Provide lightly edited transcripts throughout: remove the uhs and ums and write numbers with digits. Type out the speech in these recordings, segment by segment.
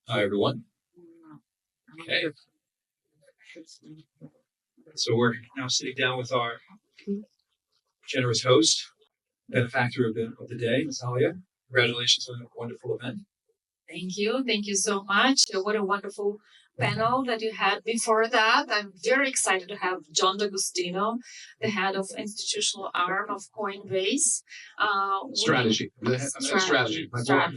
Hi, everyone. Okay. So we're now sitting down with our generous host, benefactor of the day, Natalia. Congratulations on a wonderful event. Thank you. Thank you so much. What a wonderful panel that you had before that. I'm very excited to have John D'Agostino, the head of institutional arm of Coinbase. Strategy. Strategy.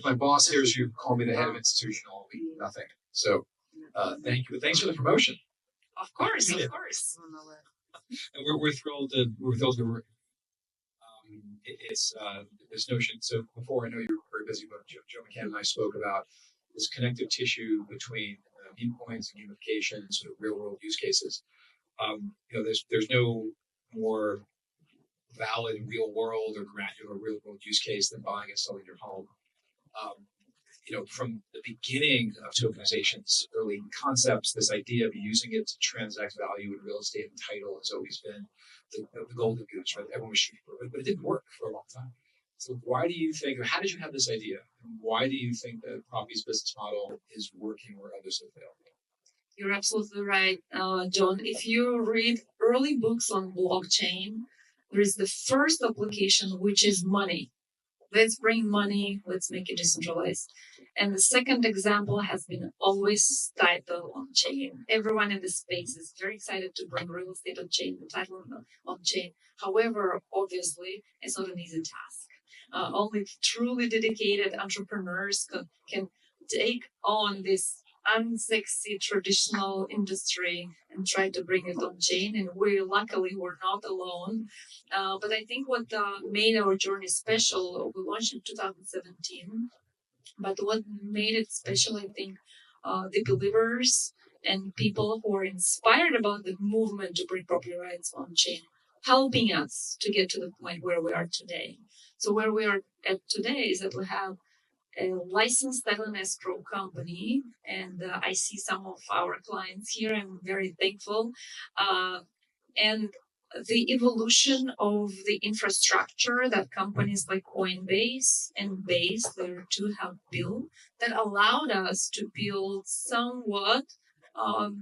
My boss hears you call me the head of institutional, nothing. So thank you. But thanks for the promotion. Of course, of course. And we're thrilled to it's this notion. So before, I know you were very busy, but Joe McCann and I spoke about this connective tissue between meme coins and gamification and sort of real world use cases. There's no more valid real world or granular real world use case than buying and selling your home. From the beginning of tokenization's early concepts, this idea of using it to transact value in real estate and title has always been the golden goose, right? Everyone was shooting for it, but it didn't work for a long time. So why do you think, or how did you have this idea? And why do you think that Propy's business model is working where others have failed? You're absolutely right, John. If you read early books on blockchain, there is the first application, which is money. Let's bring money, let's make it decentralized. And the second example has been always title on chain. Everyone in the space is very excited to bring real estate on chain, the title on chain. However, obviously, it's not an easy task. Only truly dedicated entrepreneurs can take on this unsexy traditional industry and try to bring it on chain. And luckily we're not alone. But I think what made our journey special, we launched in 2017. But what made it special, I think, the believers and people who are inspired about the movement to bring property rights on chain, helping us to get to the point where we are today. So where we are at today is that we have a licensed title and escrow company, and I see some of our clients here. I'm very thankful. And the evolution of the infrastructure that companies like Coinbase and Base, there two, have built that allowed us to build somewhat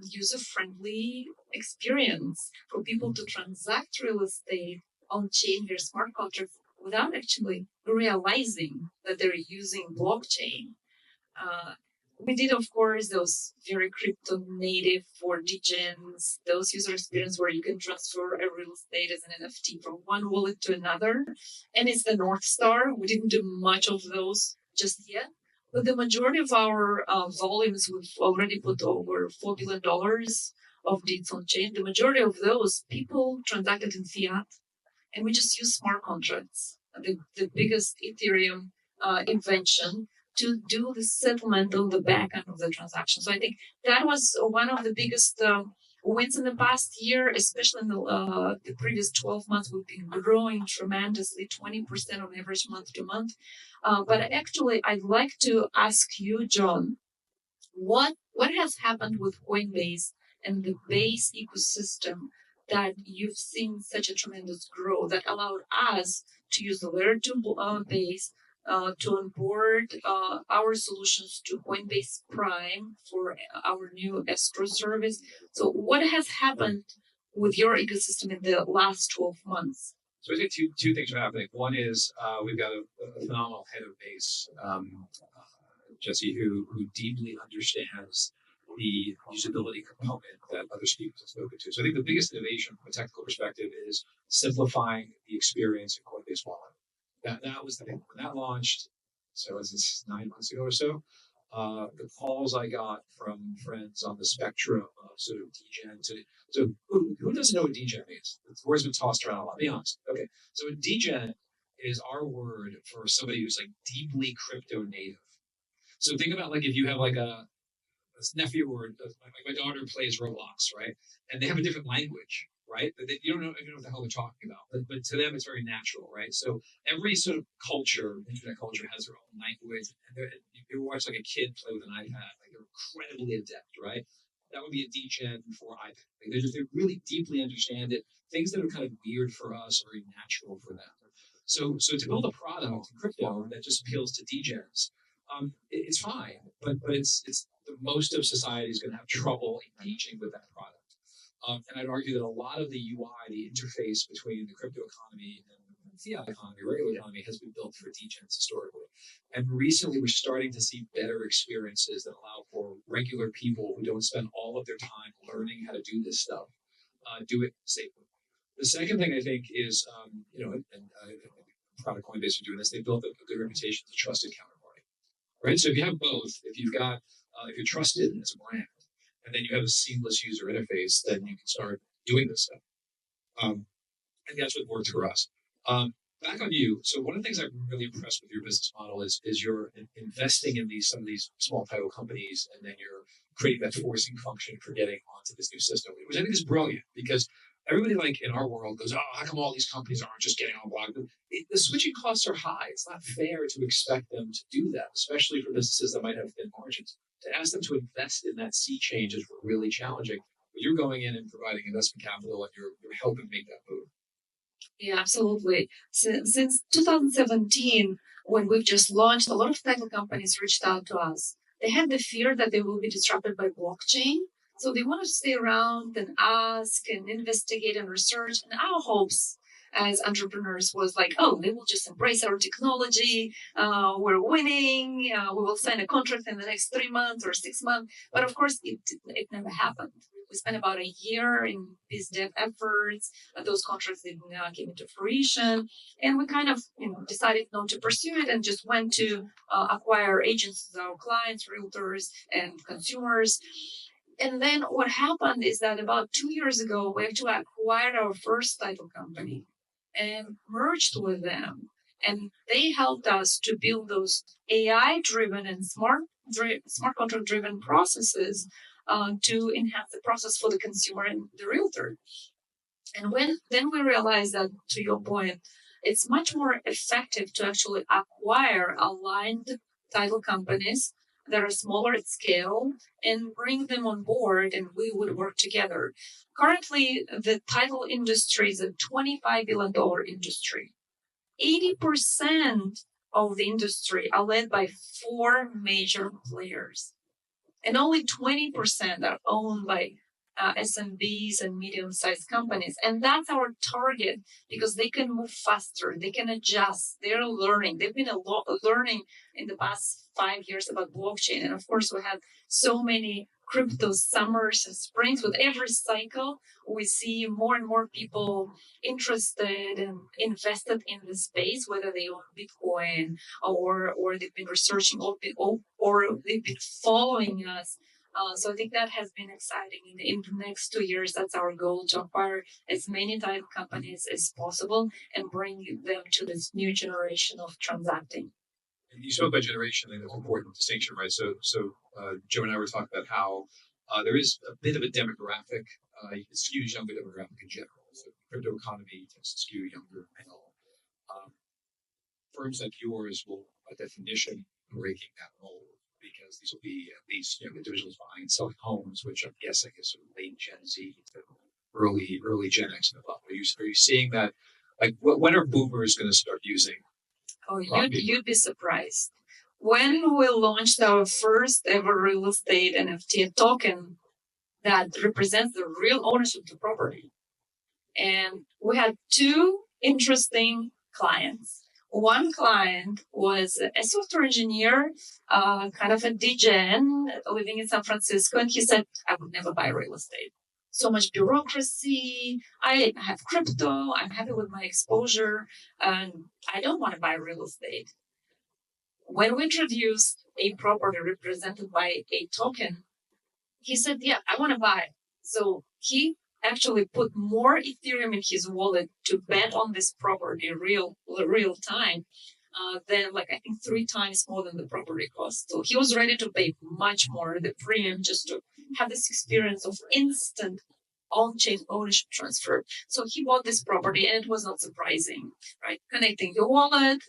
user-friendly experience for people to transact real estate on chain their smart contracts without actually realizing that they're using blockchain. We did, of course, those very crypto native for degens, those user experience where you can transfer a real estate as an NFT from one wallet to another. And it's the North Star. We didn't do much of those just yet. But the majority of our volumes, we've already put over $4 billion of deeds on chain. The majority of those people transacted in fiat, and we just use smart contracts, the biggest Ethereum invention, to do the settlement on the back end of the transaction. So I think that was one of the biggest wins in the past year, especially in the previous 12 months. We've been growing tremendously, 20% on average month to month. But actually, I'd like to ask you, John, what has happened with Coinbase and the Base ecosystem that you've seen such a tremendous growth that allowed us to use the layer 2 Base to onboard our solutions to Coinbase Prime for our new escrow service. So what has happened with your ecosystem in the last 12 months? So I think two things are happening. One is we've got a phenomenal head of Base, Jesse, who deeply understands the usability component that other speakers have spoken to. So I think the biggest innovation from a technical perspective is simplifying the experience in Coinbase Wallet. That was the thing when that launched. So was this 9 months ago or so? The calls I got from friends on the spectrum of sort of degen to, so who doesn't know what degen means? The word's been tossed around a lot. Be honest. Okay, so a degen is our word for somebody who's like deeply crypto native. So think about like if you have like a nephew or my daughter plays Roblox, right? And they have a different language, right? You don't know what the hell they're talking about, but to them it's very natural, right? So every sort of culture, internet culture, has their own language. And you watch like a kid play with an iPad, like they're incredibly adept, right? That would be a degen for iPad. Like they really deeply understand it. Things that are kind of weird for us are very natural for them. So to build a product in crypto that just appeals to degens, it's fine, but it's the most of society is going to have trouble engaging with that product. And I'd argue that a lot of the UI, the interface between the crypto economy and the fiat economy, regular economy, has been built for degens historically. And recently, we're starting to see better experiences that allow for regular people who don't spend all of their time learning how to do this stuff, do it safely. The second thing I think is, I'm proud of Coinbase for doing this. They built a good reputation as a trusted counterparty, right? So if you have both, if you've got, if you're trusted as a brand, and then you have a seamless user interface, then you can start doing this stuff. And that's what worked for us. Back on you. So one of the things I'm really impressed with your business model is you're investing in some of these small title companies, and then you're creating that forcing function for getting onto this new system, which I think is brilliant because everybody like in our world goes, oh, how come all these companies aren't just getting on block? The switching costs are high. It's not fair to expect them to do that, especially for businesses that might have thin margins. To ask them to invest in that sea change is really challenging. But you're going in and providing investment capital, and you're helping make that move. Yeah, absolutely. Since 2017, when we've just launched, a lot of title companies reached out to us. They had the fear that they will be disrupted by blockchain. So they want to stay around and ask and investigate and research. And our hopes as entrepreneurs was like, oh, they will just embrace our technology. We're winning. We will sign a contract in the next 3 months or 6 months. But of course, it never happened. We spent about a year in biz dev efforts. Those contracts didn't came into fruition, and we kind of decided not to pursue it and just went to acquire agents as our clients, realtors, and consumers. And then what happened is that about 2 years ago, we actually acquired our first title company and merged with them. And they helped us to build those AI-driven and smart contract-driven processes to enhance the process for the consumer and the realtor. And then we realized that, to your point, it's much more effective to actually acquire aligned title companies that are smaller at scale and bring them on board, and we would work together. Currently, the title industry is a $25 billion industry. 80% of the industry are led by 4 major players, and only 20% are owned by SMBs and medium-sized companies. And that's our target because they can move faster, they can adjust, they're learning. They've been learning in the past 5 years about blockchain. And of course, we have so many crypto summers and springs. With every cycle, we see more and more people interested and invested in the space, whether they own Bitcoin or they've been researching or they've been following us. So I think that has been exciting. In the next 2 years, that's our goal, to acquire as many title companies as possible and bring them to this new generation of transacting. And you spoke about generation, and that's an important distinction, right? So Joe and I were talking about how there is a bit of a demographic, it skews younger demographic in general. So the crypto economy tends to skew younger male. Firms like yours will, by definition, breaking that mold, because these will be these individuals buying and selling homes, which I'm guessing is sort of late Gen Z to early Gen X and above. Are you seeing that? Like, when are boomers going to start using? Oh, you'd be surprised. When we launched our first ever real estate NFT token that represents the real ownership of the property, and we had 2 interesting clients. One client was a software engineer, kind of a degen living in San Francisco, and he said, I would never buy real estate. So much bureaucracy. I have crypto. I'm happy with my exposure, and I don't want to buy real estate. When we introduced a property represented by a token, he said, yeah, I want to buy. So he actually put more Ethereum in his wallet to bet on this property real time than, like, I think 3 times more than the property cost. So he was ready to pay much more, the premium, just to have this experience of instant on-chain ownership transfer. So he bought this property, and it was not surprising, right? Connecting your wallet,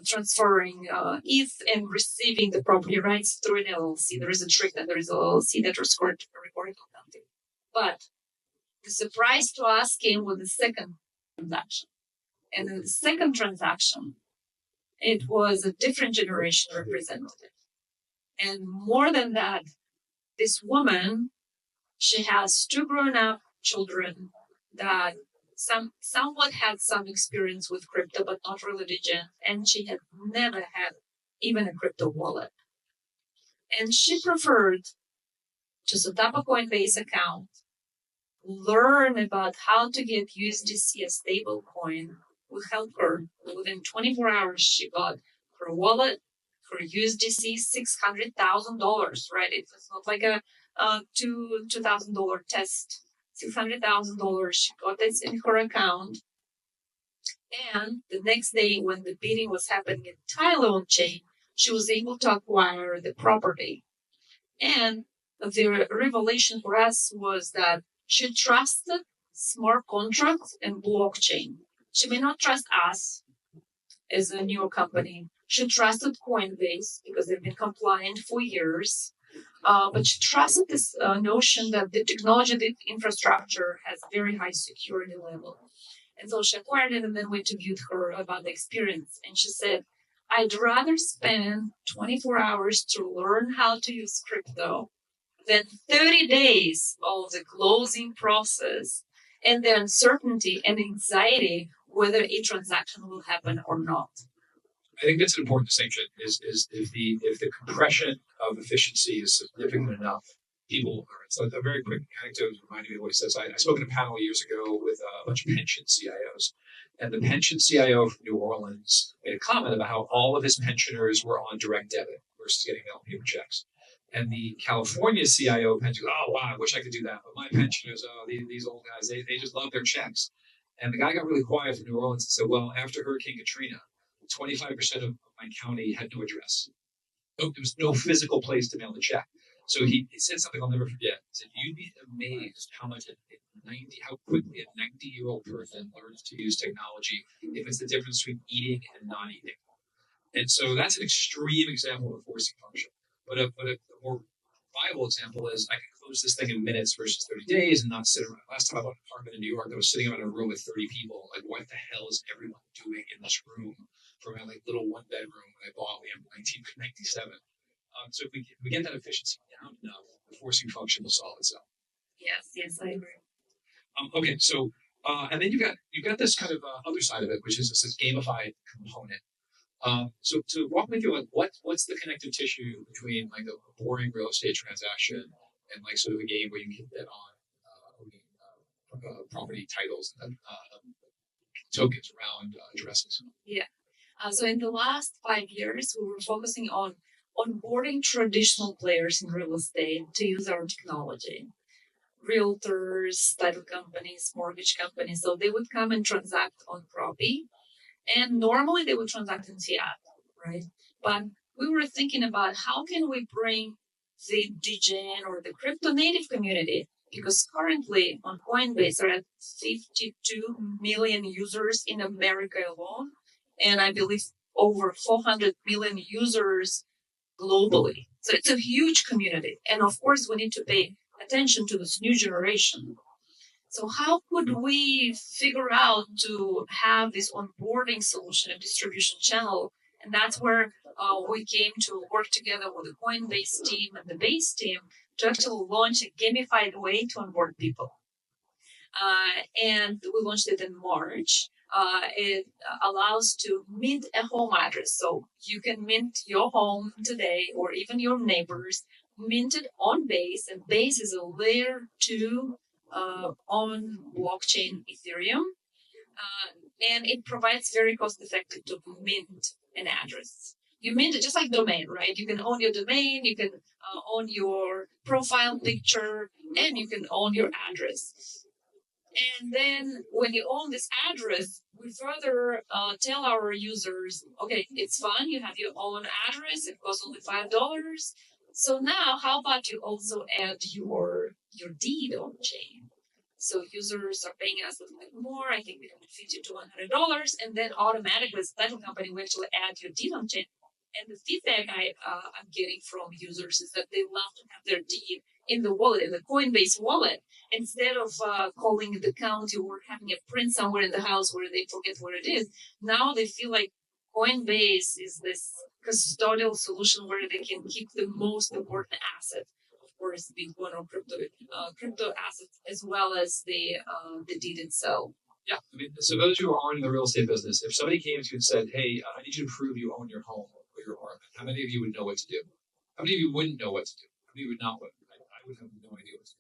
transferring ETH, and receiving the property rights through an LLC. There is a trick that there is an LLC that recorded accounting. But the surprise to us came with the second transaction. And in the second transaction, It was a different generation representative. And more than that, this woman, she has two grown-up children that somewhat had some experience with crypto, but not religion, and she had never had even a crypto wallet. And she preferred to set up a Coinbase account, learn about how to get USDC, a stable coin, will help her. Within 24 hours, she got her wallet, her USDC, $600,000, right? It's not like a $2,000 test. $600,000. She got this in her account. And the next day, when the bidding was happening in Tylo chain, she was able to acquire the property. And the revelation for us was that she trusted smart contracts and blockchain. She may not trust us as a new company. She trusted Coinbase because they've been compliant for years. But she trusted this notion that the technology, the infrastructure has very high security level. And so she acquired it, and then we interviewed her about the experience. And she said, I'd rather spend 24 hours to learn how to use crypto than 30 days of the closing process and the uncertainty and anxiety whether a transaction will happen or not. I think that's an important distinction. Is if the compression of efficiency is significant enough, people. So a very quick anecdote reminded me of what he says. I spoke at a panel years ago with a bunch of pension CIOs, and the pension CIO from New Orleans made a comment about how all of his pensioners were on direct debit versus getting mail paper checks. And the California CIO pension, oh wow, I wish I could do that, but my pensioners, these old guys, they just love their checks. And the guy got really quiet from New Orleans and said, well, after Hurricane Katrina, 25% of my county had no address. There was no physical place to mail the check. So he said something I'll never forget. He said, you'd be amazed how quickly a 90-year-old person learns to use technology if it's the difference between eating and not eating. And so that's an extreme example of a forcing function. But a more viable example is I can close this thing in minutes versus 30 days and not sit around. Last time I bought an apartment in New York, I was sitting around in a room with 30 people. Like, what the hell is everyone doing in this room for my little one bedroom I bought in 1997? So if we get that efficiency down enough, the forcing function will solve itself. Yes, I agree. Okay, so and then you've got this kind of other side of it, which is this gamified component. So to walk me through what's the connective tissue between like a boring real estate transaction and like sort of a game where you can bet on property titles and tokens around addresses. Yeah. So in the last 5 years, we were focusing on onboarding traditional players in real estate to use our technology. Realtors, title companies, mortgage companies. So they would come and transact on Propy. And normally they would transact in Fiat, right? But we were thinking about how can we bring the DGen or the crypto native community, because currently on Coinbase there are 52 million users in America alone, and I believe over 400 million users globally. So it's a huge community. And of course, we need to pay attention to this new generation. So how could we figure out to have this onboarding solution and distribution channel? And that's where we came to work together with the Coinbase team and the Base team to actually launch a gamified way to onboard people. And we launched it in March. It allows to mint a home address. So you can mint your home today or even your neighbors, mint it on Base. And Base is a layer 2 on blockchain Ethereum. And it provides very cost-effective to mint an address. You mint it just like domain, right? You can own your domain, you can own your profile picture, and you can own your address. And then when you own this address, we further tell our users, okay, it's fun, you have your own address, it costs only $5. So now how about you also add your deed on chain? So users are paying us a little bit more, I think between $50 to $100, and then automatically as a title company, we actually add your deed on chain. And the feedback I'm getting from users is that they love to have their deed in the wallet, in the Coinbase wallet, instead of calling the county or having a print somewhere in the house where they forget where it is. Now they feel like Coinbase is this custodial solution where they can keep the most important asset, of course, Bitcoin or crypto assets, as well as the deed itself. Yeah, I mean, so those who are in the real estate business, if somebody came to you and said, "Hey, I need you to prove you own your home or your apartment," how many of you would know what to do? How many of you wouldn't know what to do? How many would not? I would have no idea what to do.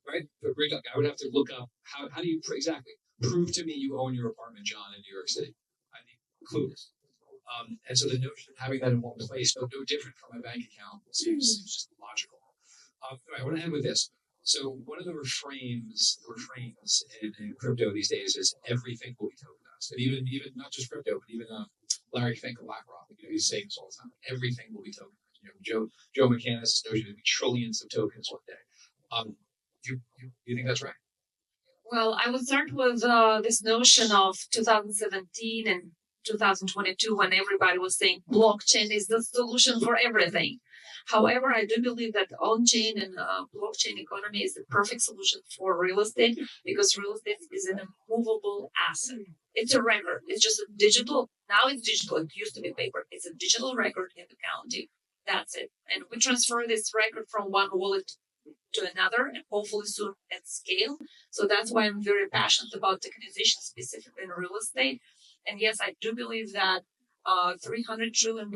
Right? For great talk, I would have to look up how do you exactly prove to me you own your apartment, John, in New York City. I'd be clueless. And so the notion of having that in one place, no different from my bank account, seems just logical. I want to end with this. So one of the refrains in crypto these days is everything will be tokenized, and even not just crypto, but even Larry Fink of BlackRock, he's saying this all the time. Everything will be tokenized. Joe McCann knows you to be trillions of tokens one day. Do you think that's right? Well, I would start with this notion of 2017 and 2022 when everybody was saying blockchain is the solution for everything. However, I do believe that on-chain and blockchain economy is the perfect solution for real estate because real estate is an immovable asset. It's a record. It's just a digital. Now it's digital. It used to be paper. It's a digital record in the county. That's it. And we transfer this record from one wallet to another and hopefully soon at scale. So that's why I'm very passionate about tokenization, specifically in real estate. And yes, I do believe that $300 trillion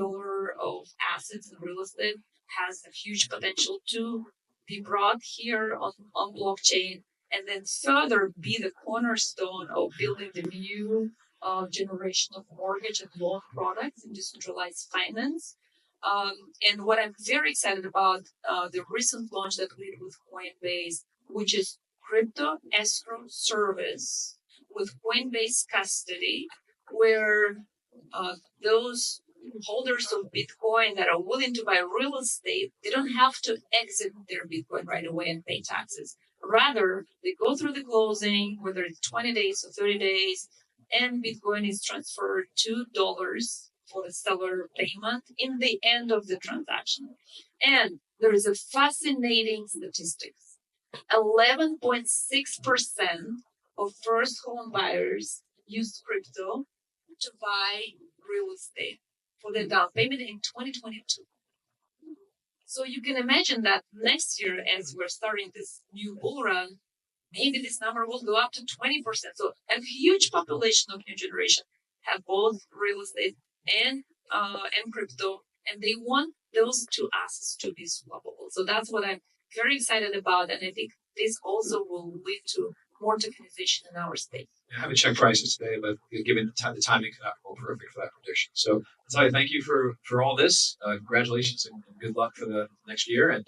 of assets in real estate has a huge potential to be brought here on blockchain and then further be the cornerstone of building the new generation of mortgage and loan products in decentralized finance. And what I'm very excited about, the recent launch that we did with Coinbase, which is crypto escrow service with Coinbase custody, where those holders of Bitcoin that are willing to buy real estate, they don't have to exit their Bitcoin right away and pay taxes. Rather, they go through the closing, whether it's 20 days or 30 days, and Bitcoin is transferred $2 for the seller payment in the end of the transaction. And there is a fascinating statistics. 11.6% of first home buyers used crypto to buy real estate for their down payment in 2022. So you can imagine that next year, as we're starting this new bull run, maybe this number will go up to 20%. So a huge population of new generation have both real estate and crypto, and they want those two assets to be swappable. So that's what I'm very excited about, and I think this also will lead to more tokenization in our state. I haven't checked prices today, but given the timing, could be perfect for that prediction. So, Natalia, thank you for all this. Congratulations and good luck for the next year, and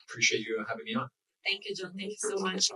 appreciate you having me on. Thank you, John. Thank you so much.